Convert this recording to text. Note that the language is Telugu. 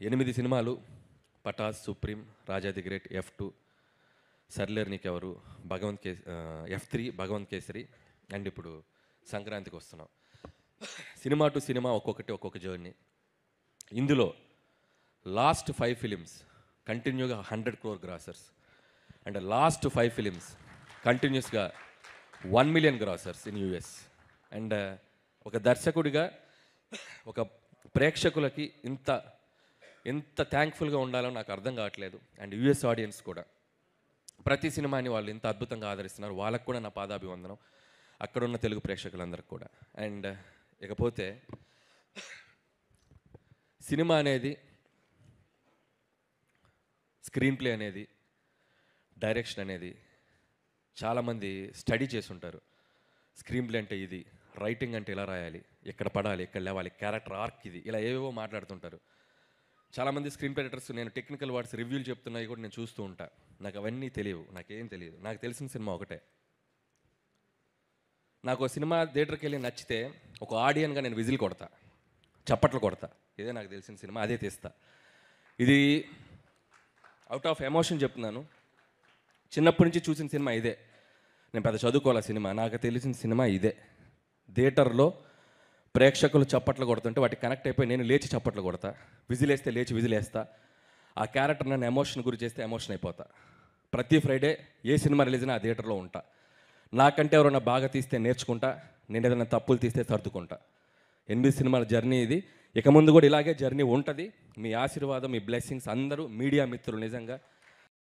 8 సినిమాలు, Pataas, Supreme, Raja the great, F2, Sarileru Neekevvaru, F3, Bhagavanth Kesari, and ఇప్పుడు Sankranthiki Vasthunam. Cinema to cinema ఒక్కొక్క జర్నీ. ఇందులో లాస్ట్ 5 ఫిలిమ్స్ కంటిన్యూగా 100 crore grossers, and last 5 films కంటిన్యూస్గా 1 million grossers in US. And ఒక దర్శకుడిగా ఒక ప్రేక్షకులకి ఎంత థ్యాంక్ఫుల్గా ఉండాలో నాకు అర్థం కావట్లేదు. అండ్ US ఆడియన్స్ కూడా ప్రతి సినిమాని వాళ్ళు ఇంత అద్భుతంగా ఆదరిస్తున్నారు. వాళ్ళకు కూడా నా పాదాభివందనం, అక్కడున్న తెలుగు ప్రేక్షకులందరికీ కూడా. అండ్ ఇకపోతే సినిమా అనేది, స్క్రీన్ ప్లే అనేది, డైరెక్షన్ అనేది చాలామంది స్టడీ చేసి ఉంటారు. స్క్రీన్ ప్లే అంటే ఇది, రైటింగ్ అంటే ఇలా రాయాలి, ఎక్కడ పడాలి, ఎక్కడ లేవాలి, క్యారెక్టర్ ఆర్క్ ఇది, ఇలా ఏవేవో మాట్లాడుతుంటారు. చాలామంది స్క్రీన్ ప్లే రైటర్స్ నేను టెక్నికల్ వర్డ్స్ రివ్యూలు చెప్తున్నాయి కూడా నేను చూస్తూ ఉంటా. నాకు అవన్నీ తెలియవు, నాకేం తెలియదు. నాకు తెలిసిన సినిమా ఒకటే. నాకు సినిమా థియేటర్కి వెళ్ళి నచ్చితే ఒక ఆడియన్గా నేను విజిల్ కొడతా, చప్పట్లు కొడతా. ఇదే నాకు తెలిసిన సినిమా, అదే తీస్తా. ఇది అవుట్ ఆఫ్ ఎమోషన్ చెప్తున్నాను. చిన్నప్పటి నుంచి చూసిన సినిమా ఇదే. నేను పెద్ద చదువుకోవాలి సినిమా, నాకు తెలిసిన సినిమా ఇదే. థియేటర్లో ప్రేక్షకులు చప్పట్లు కొడుతుంటే వాటికి కనెక్ట్ అయిపోయి నేను లేచి చప్పట్లు కొడతా, విజిలేస్తే లేచి విజిలేస్తా. ఆ క్యారెక్టర్ నన్ను ఎమోషన్ గురి చేస్తే ఎమోషన్ అయిపోతా. ప్రతి ఫ్రైడే ఏ సినిమా రిలీజ్ అయినా ఆ థియేటర్లో ఉంటా. నాకంటే ఎవరైనా బాగా తీస్తే నేర్చుకుంటా, నేను ఏదైనా తప్పులు తీస్తే సర్దుకుంటా. 8 సినిమాల జర్నీ ఇది. ఇక ముందు కూడా ఇలాగే జర్నీ ఉంటుంది. మీ ఆశీర్వాదం, మీ బ్లెస్సింగ్స్ అందరూ మీడియా మిత్రులు నిజంగా